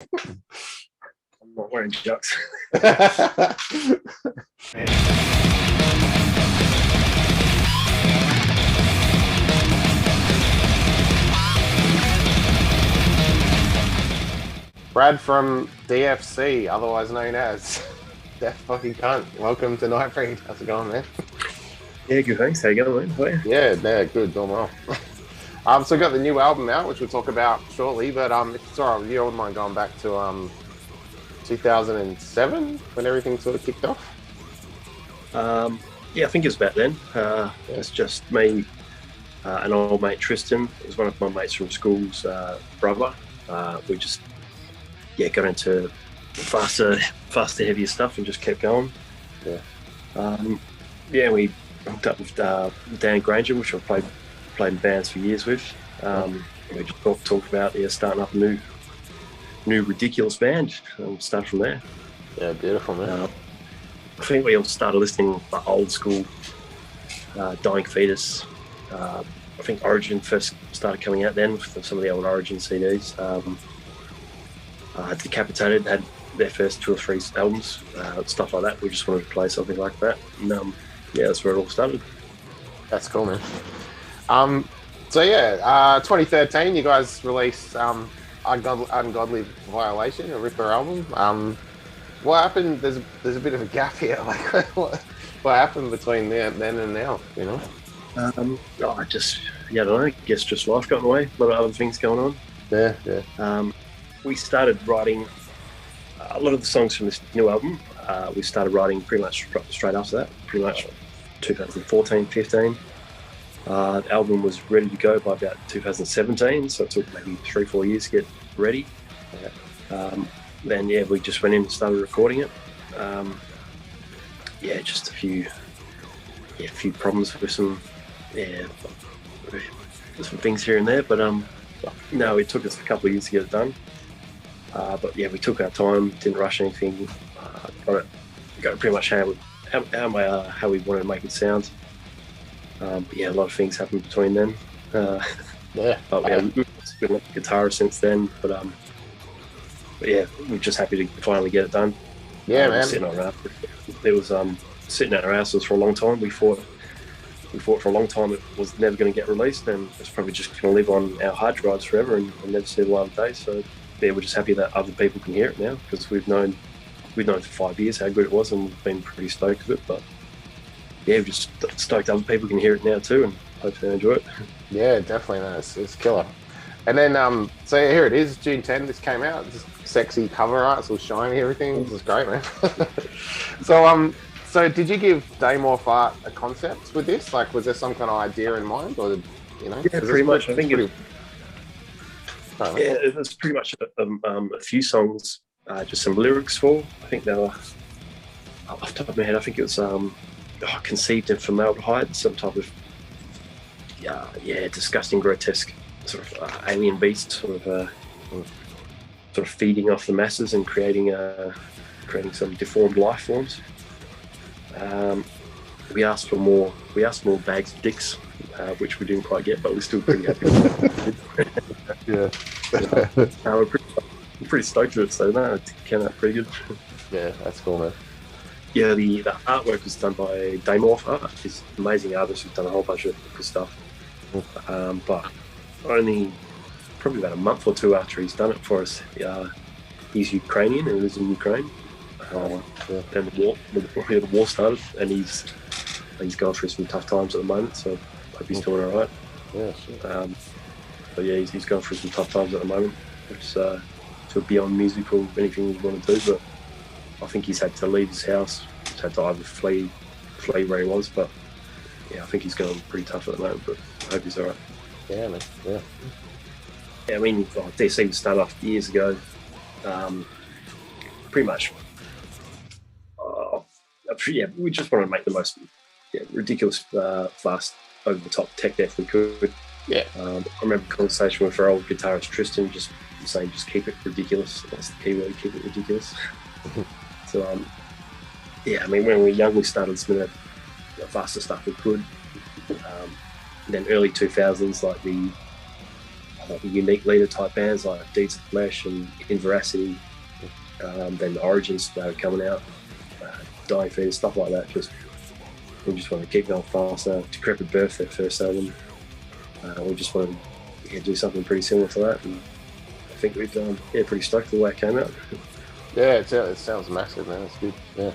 I'm not wearing jocks. Brad from DFC, otherwise known as Death Fucking Cunt. Welcome to Nightbreed. How's it going, man? Yeah, good, thanks. How you going, mate? Yeah, good, doing well. So we got the new album out, which we'll talk about shortly, but if it's all right with you, I wouldn't mind going back to 2007 when everything sort of kicked off. Yeah, I think it was about then. It's just me, an old mate, Tristan. It was one of my mates from school's brother. We just got into faster, heavier stuff and just kept going. We hooked up with Dan Granger, which I played in bands for years with. We just talked about starting up a new ridiculous band and start from there. Yeah, beautiful, man. I think we all started listening to old school Dying Fetus. I think Origin first started coming out then with some of the old Origin CDs. Decapitated had their first 2 or 3 albums, stuff like that. We just wanted to play something like that. And that's where it all started. That's cool, man. 2013, you guys released Ungodly Violation, a ripper album. What happened? There's a bit of a gap here. Like, what happened between then and now? You know? I don't know. I guess just life got in the way. A lot of other things going on. Yeah. We started writing a lot of the songs from this new album. We started writing pretty much straight after that. Pretty much 2014, 15. The album was ready to go by about 2017, so it took maybe 3-4 years to get ready. Then we just went in and started recording it. Just a few problems with some things here and there, but no, it took us a couple of years to get it done. We took our time, didn't rush anything. Got it pretty much how we wanted to make it sound. A lot of things happened between then. We've been a guitarist since then, but we're just happy to finally get it done. Yeah, man. It was sitting at our houses for a long time. We fought for a long time. It was never going to get released, and it's probably just going to live on our hard drives forever and never see the light of day. So we're just happy that other people can hear it now, because we've known for 5 years how good it was, and we've been pretty stoked with it. But we're just stoked other people can hear it now too, and hopefully they enjoy it. Yeah, definitely. No, it's killer. And then, so here it is, June 10. This came out. Just sexy cover art, it's all shiny, everything. This is great, man. So did you give Daymorph Art a concept with this? Like, was there some kind of idea in mind, or Yeah, pretty much. I think it was pretty much a few songs, just some lyrics for. I think they were, off the top of my head, I think it was conceived in formaldehyde, some type of disgusting, grotesque sort of alien beast, sort of feeding off the masses and creating some deformed life forms. We asked for more bags of dicks, which we didn't quite get, but we're still pretty happy with it. We're pretty stoked with it, so it came out pretty good. Yeah, that's cool, man. Yeah, the artwork was done by Daymorph Art. He's an amazing artist who's done a whole bunch of good stuff. But only probably about a month or two after he's done it for us, he's Ukrainian and lives in Ukraine. Then the war started, and he's going through some tough times at the moment, so I hope he's doing all right. Yeah, sure. But he's going through some tough times at the moment, which is sort of beyond musical, anything we want to do, but I think he's had to leave his house. He's had to either flee where he was, but I think he's going pretty tough at the moment, but I hope he's all right. Yeah, man. Yeah. I mean, DFC was started off years ago. Pretty much. We just wanted to make the most ridiculous, fast, over-the-top tech death we could. Yeah. I remember a conversation with our old guitarist Tristan, just saying, just keep it ridiculous. That's the key word, keep it ridiculous. So, I mean, when we were young, we started listening to the faster stuff we could. And then early 2000s, like like the unique leader type bands like Deeds of Flesh and In Veracity, then the Origins that are coming out, Dying Fetus, stuff like that. We just want to keep going faster. Decrepit Birth, their first album. We just want to do something pretty similar to that, and I think we've pretty stoked with the way it came out. Yeah, it sounds massive, man. It's good. Yeah.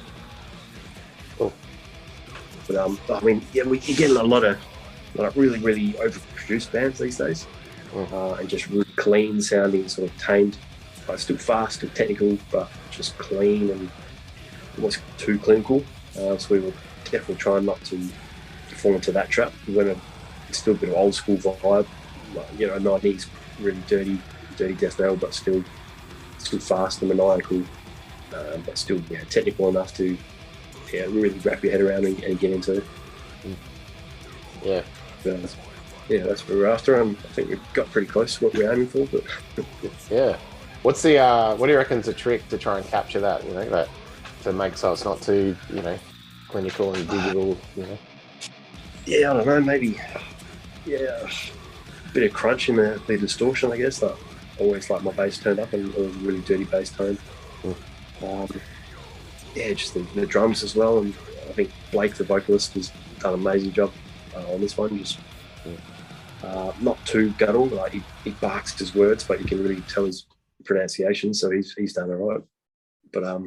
Cool. But I mean, yeah, we get a lot of like really, really overproduced bands these days, and just really clean sounding, sort of tamed, like still fast, still technical, but just clean and almost too clinical. So we were definitely trying not to fall into that trap. We went still a bit of old school vibe, like, 90s, really dirty death metal, but still fast and maniacal, but still technical enough to really wrap your head around and get into. Yeah. That's what we're after. I think we've got pretty close to what we're aiming for. But yeah. What do you reckon is a trick to try and capture that? That to make so it's not too clinical and digital. Yeah, I don't know. Maybe a bit of crunch in the distortion, I guess. Like, always like my bass turned up and a really dirty bass tone. Just the drums as well. And I think Blake, the vocalist, has done an amazing job on this one. Just not too guttural. Like he barks his words, but you can really tell his pronunciation. So he's done all right. But I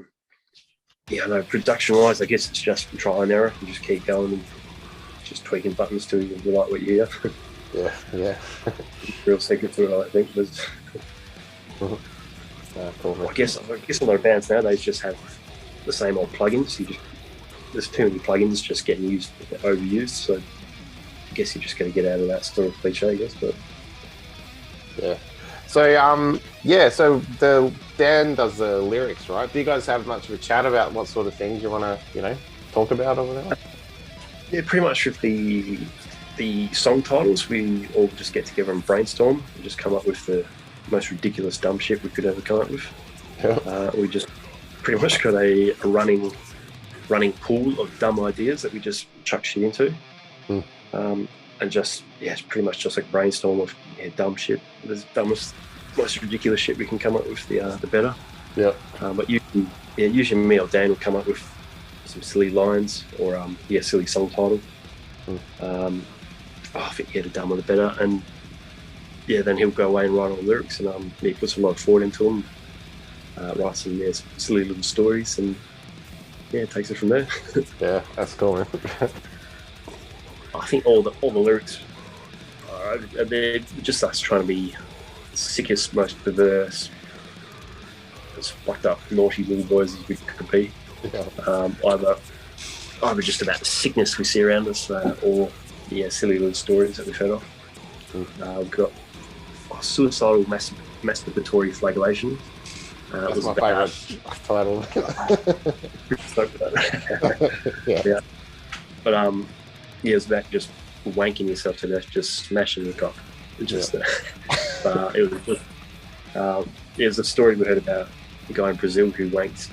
know production-wise, I guess it's just trial and error. You just keep going and just tweaking buttons till you like what you hear. Yeah. Real secret to it, I think. Was cool. I guess a lot of bands nowadays just have the same old plugins. There's too many plugins just getting overused. So I guess you just got to get out of that sort of cliche, I guess. But yeah. So so Dan does the lyrics, right? Do you guys have much of a chat about what sort of things you want to talk about over there? Yeah, pretty much with the song titles, we all just get together and brainstorm and just come up with the most ridiculous dumb shit we could ever come up with. Yeah. We just pretty much got a running pool of dumb ideas that we just chuck shit into. And just it's pretty much just like brainstorm of dumb shit. The dumbest, most ridiculous shit we can come up with, the better. Yeah. But usually me or Dan will come up with some silly lines or silly song title. I think the dumber the better, and then he'll go away and write all the lyrics, and he puts a lot of thought into them, writes some silly little stories, and takes it from there. Yeah, that's cool, man. I think all the lyrics they're just us trying to be the sickest, most perverse, as fucked up, naughty little boys as we could be. Yeah. Either just about the sickness we see around us, or silly little stories that we've heard of. We've got suicidal masturbatory flagellation. That's my favourite title. Yeah. But it was about just wanking yourself to death, just smashing your cock. It was a story we heard about a guy in Brazil who wanked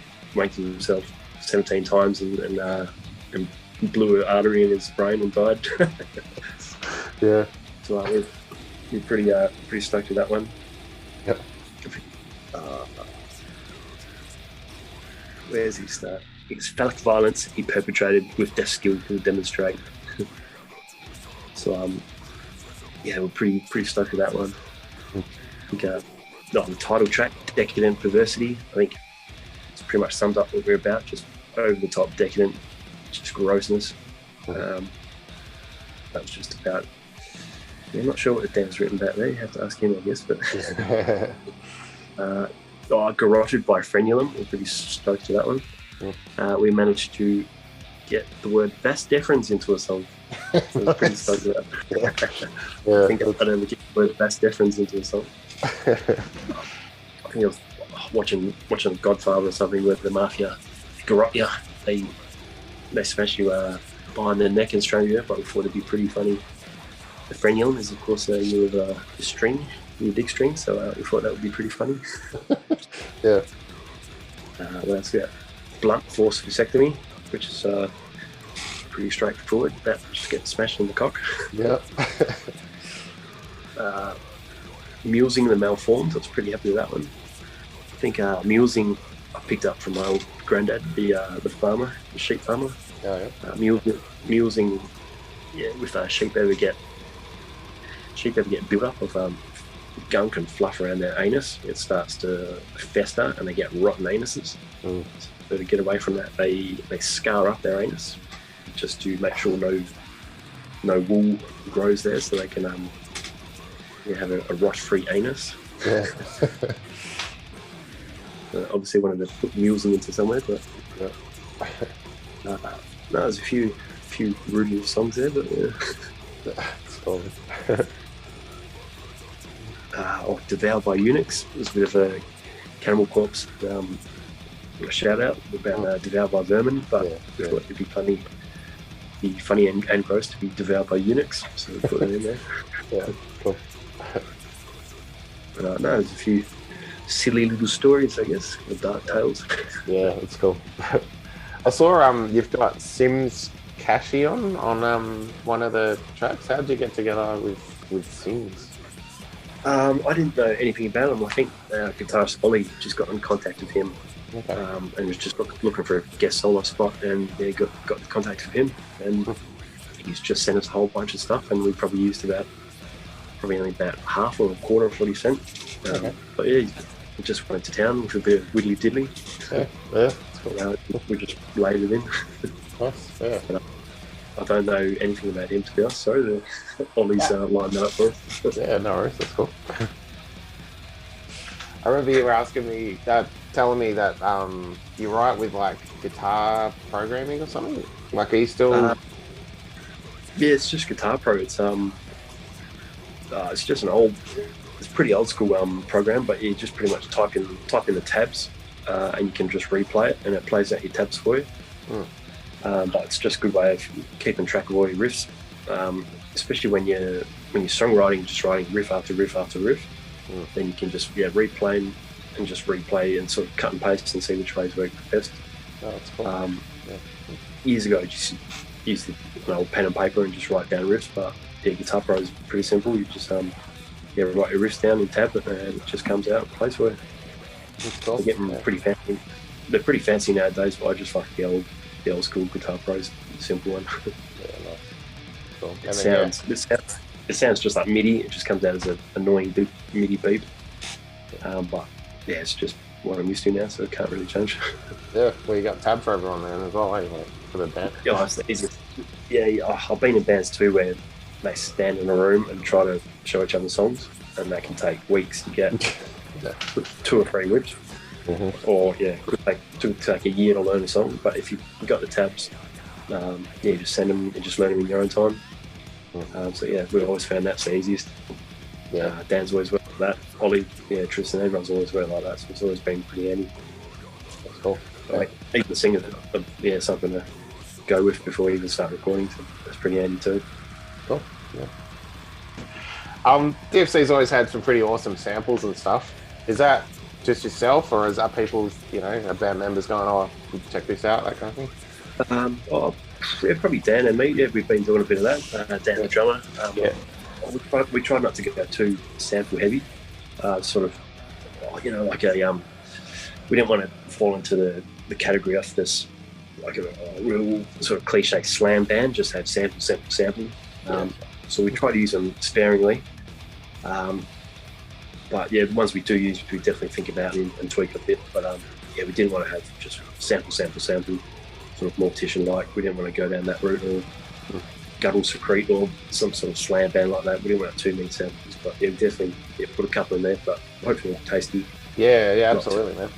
himself 17 times and blew an artery in his brain and died. Yeah. So we're pretty stoked with that one. Yep. Where does he start? It's phallic violence he perpetrated with death skill to demonstrate. So we're pretty stoked with that one. I think the title track, Decadent Perversity, I think it's pretty much sums up what we're about, just over the top, decadent, just grossness. That was just about. I'm not sure what Dan's written about there. You have to ask him, I guess. But Garroted by Frenulum. We're pretty stoked to that one. We managed to get the word vas deferens into a song. So I was pretty stoked with that. I think I'd ever get the word vas deferens into a song. I think I was watching Godfather or something with the mafia. Garrot you. They smash you behind the neck and strangle you, but we thought it'd be pretty funny. The frenulum is, of course, you have a string, your dick string, so we thought that would be pretty funny. Yeah. What else we got? Blunt force vasectomy, which is pretty straightforward. That just gets smashed in the cock. Yeah. Mulesing the Malformed. I was pretty happy with that one. I think Mulesing I picked up from my old granddad, the farmer, the sheep farmer. Oh, yeah. Mulesing, with sheep ever get built up of gunk and fluff around their anus, it starts to fester and they get rotten anuses. So to get away from that, they scar up their anus just to make sure no wool grows there, so they can have a rot-free anus. Yeah. Obviously wanted to put Mulesing into somewhere, but no, there's a few rude little songs there, but Devoured by Eunuchs was a bit of a Cannibal Corpse a shout out about Devoured by Vermin, but we thought it'd be funny and gross to be devoured by eunuchs, so we put it in there. Yeah, cool. But no, there's a few silly little stories, I guess, the dark tales. Yeah, it's cool. I saw you've got Sims Cashy on one of the tracks. How did you get together with Sims? I didn't know anything about him. I think guitarist Ollie just got in contact with him. Okay. And was just looking for a guest solo spot, and got the contact with him, and he's just sent us a whole bunch of stuff, and we probably used only about half or a quarter of what he sent. But yeah, he just went to town with a bit of widdly diddly. Yeah, that's cool. We just laid it in. Nice. Yeah. But, I don't know anything about him, to be honest. Sorry, Ollie's lined that up for us. Yeah, no worries. That's cool. I remember you were asking me telling me that you write with like guitar programming or something. Like, are you still? Yeah, it's just Guitar Pro. It's just it's pretty old school program, but you just pretty much type in the tabs, and you can just replay it, and it plays out your tabs for you. But it's just a good way of keeping track of all your riffs, especially when you're songwriting, just writing riff after riff after riff. Then you can just replay and just replay and sort of cut and paste and see which ways work best. Oh, that's cool. Years ago, I just used an old pen and paper and just write down riffs, but Guitar Pro is pretty simple. You just write your riffs down in tab and it just comes out and plays for you. That's cool. They're getting pretty fancy. They're pretty fancy nowadays, but I just like the old school Guitar Pro's simple one. Yeah, nice. Cool. It sounds just like MIDI. It just comes out as an annoying MIDI beep. But yeah, it's just what I'm used to now, so it can't really change. Yeah, well, you got tab for everyone then as well, eh? Like, for the band. Yeah, it's the easiest. Yeah, I've been in bands too where they stand in a room and try to show each other songs, and that can take weeks to get 2 or 3 riffs. Or could take a year to learn a song. But if you've got the tabs, you just send them and just learn them in your own time. So yeah, we've always found that's the easiest. Dan's always worked like that. Ollie, Tristan, everyone's always worked like that. So it's always been pretty handy. That's cool. Like, even the singers, something to go with before you even start recording. So that's pretty handy too. Cool. Yeah. DFC's always had some pretty awesome samples and stuff. Is that just yourself, or is that people, are band members going, "Oh, check this out," that kind of thing? Probably Dan and me. Yeah, we've been doing a bit of that. Dan, the drummer. We try not to get too sample heavy. Sort of, like we didn't want to fall into the category of this, like a real sort of cliche slam band, just have sample. So we try to use them sparingly. But yeah, the ones we do use, we definitely think about and tweak a bit. But we didn't want to have just sample, sort of mortician-like. We didn't want to go down that route, or Guttural Secrete, or some sort of slam band like that. We didn't want too many samples. But yeah, we definitely put a couple in there, but hopefully tasty. Yeah, absolutely, man.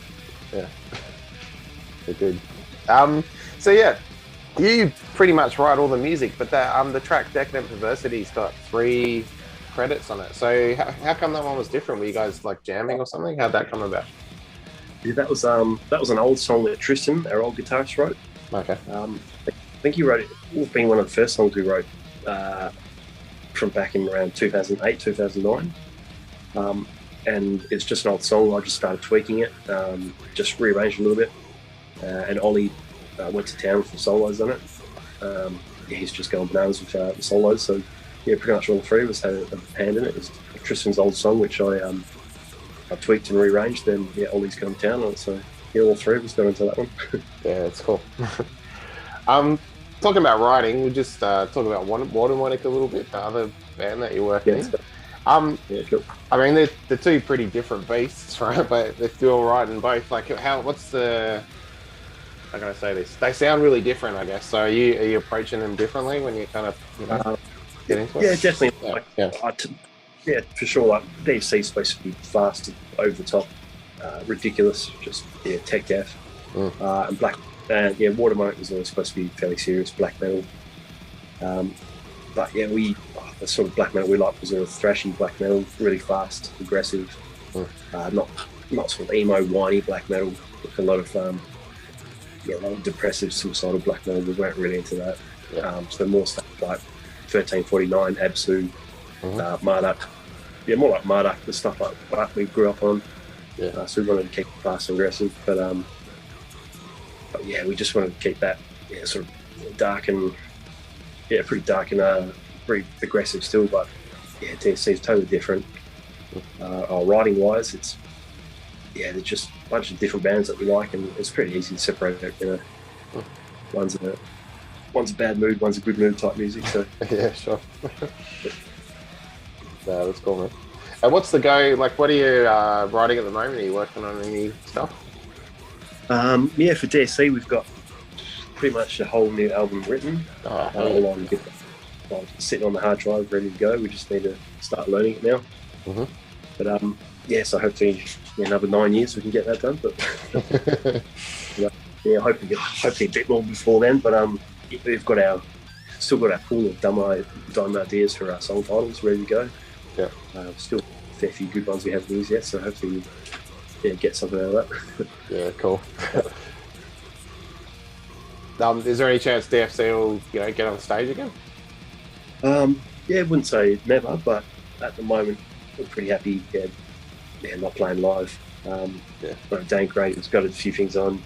Yeah, they're good. So yeah, you pretty much write all the music, but the track Decadent Perversity's got 3 credits on it. So how come that one was different? Were you guys like jamming or something? How'd that come about? Yeah, that was an old song that Tristan, our old guitarist, wrote. Okay. I think he wrote it, being one of the first songs we wrote from back in around 2008, 2009. And it's just an old song. I just started tweaking it, just rearranged a little bit. And Ollie went to town with some solos on it. He's just going bananas with the solos, so yeah, pretty much all three of us had a hand in it. It was Tristan's old song, which I tweaked and rearranged. Then yeah, Ollie's come down on it, so yeah, all three of us got into that one. Yeah, it's cool. Talking about writing, we just talk about Watermonic a little bit, the other band that you're working in. Yeah, sure. I mean, they're two pretty different beasts, right? But they're still writing both. Like, what's the? How can I say this? They sound really different, I guess. So are you approaching them differently when you kind of get into it? Yeah, definitely. Yeah, for sure. Like DFC is supposed to be fast, over the top, ridiculous, just tech deaf, and black. And Watermonic was always supposed to be fairly serious black metal. But yeah, the sort of black metal we liked was a thrashy black metal, really fast, aggressive, not sort of emo, whiny black metal. With a lot of depressive, suicidal black metal. We weren't really into that. So more stuff like 1349, Absu, Marduk. Yeah, more like Marduk, the stuff like that we grew up on. So we wanted to keep it fast and aggressive, but yeah, we just wanted to keep that sort of dark and pretty dark and very aggressive still. But yeah, DFC is totally different. Writing wise, it's they're just a bunch of different bands that we like, and it's pretty easy to separate it. You know, one's a bad mood, one's a good mood type music. So yeah, sure. No, that's cool, man. And what's the go? Like, what are you writing at the moment? Are you working on any stuff? Yeah, for DSC we've got pretty much a whole new album written, sitting on the hard drive, ready to go. We just need to start learning it now. But so hopefully in another 9 years we can get that done. But hopefully a bit more before then. But we've still got our pool of dumb ideas for our song titles ready to go. Still a fair few good ones we haven't used yet, so hopefully get something out of that. Yeah, cool. Is there any chance DFC will get on stage again? I wouldn't say never, but at the moment we're pretty happy not playing live. But Dane Graham's got a few things on.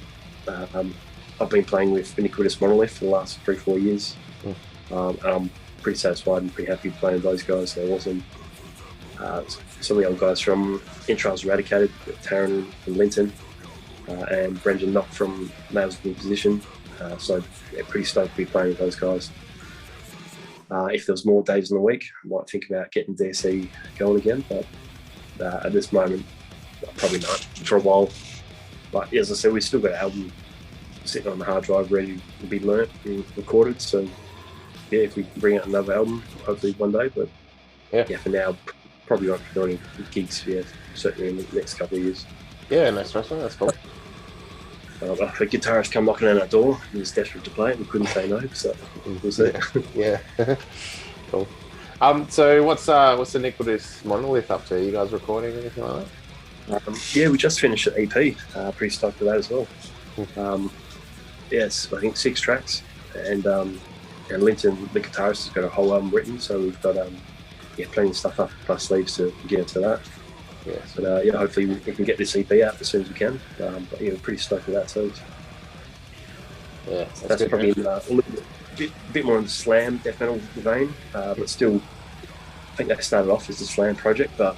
I've been playing with Iniquitous Monolith for the last 3-4 years. And I'm pretty satisfied and pretty happy playing with those guys. They're awesome. Some of the old guys from Entrails Eradicated, Taryn and Linton, and Brendan Knock from Nails in Position. So pretty stoked to be playing with those guys. If there was more days in the week, I might think about getting DSC going again, but at this moment, probably not for a while. But as I said, we've still got an album sitting on the hard drive ready to be learnt and recorded. So if we can bring out another album, hopefully one day. But for now, probably won't be doing gigs. Certainly in the next couple of years. Yeah, no stress, man. That's cool. If a guitarist come knocking on our door and he's desperate to play it, we couldn't say no, so we'll see. Yeah. Cool. So what's the Iniquitous Monolith up to? Are you guys recording anything like that? We just finished an EP. Pretty stoked with that as well. It's I think 6 tracks, and Linton, the guitarist, has got a whole album written, so we've got plenty of stuff up our sleeves to get into that. But hopefully we can get this EP out as soon as we can. But we're pretty stoked with that too. Yeah, that's probably a little bit more in the slam death metal vein, but still, I think they started off as a slam project. But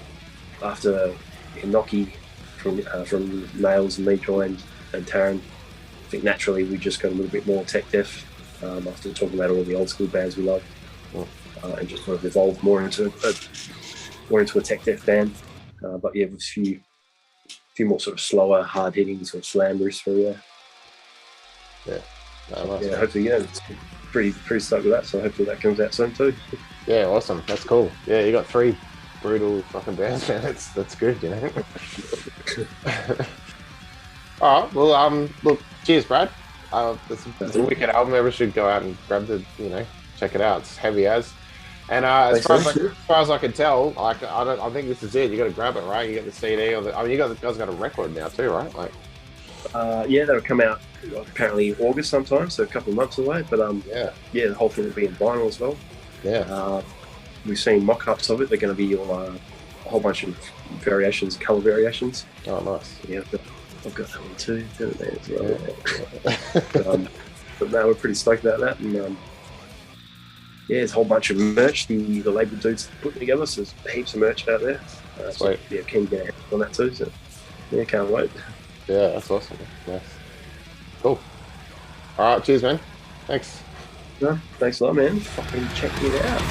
after Noki from Nails and me joined and Taryn, I think naturally we just got a little bit more tech deaf after talking about all the old school bands we love, and just sort of evolved more into a tech deaf band. But with a few more sort of slower, hard hitting sort of slammers for hopefully it's pretty stoked with that. So hopefully that comes out soon too. Yeah, awesome. That's cool. Yeah, you got 3 brutal fucking bands, man. That's good, All right. Well, look, cheers, Brad. It's a wicked album. Everyone should go out and grab check it out. It's heavy as. And as far as I can tell, I think this is it. You got to grab it, right? You got the CD, you guys got a record now too, right? That'll come out apparently August sometime, so a couple of months away. But the whole thing will be in vinyl as well. We've seen mock-ups of it. They're going to be all a whole bunch of variations, color variations. Oh, nice. I've got that one too. As well. But no, we're pretty stoked about that, and yeah, there's a whole bunch of merch the label dudes put together. So there's heaps of merch out there. So, yeah, keen to get on that too. So yeah, can't wait. Yeah, that's awesome. Nice. Cool. All right, cheers, man. Thanks. No, thanks a lot, man. Fucking check it out.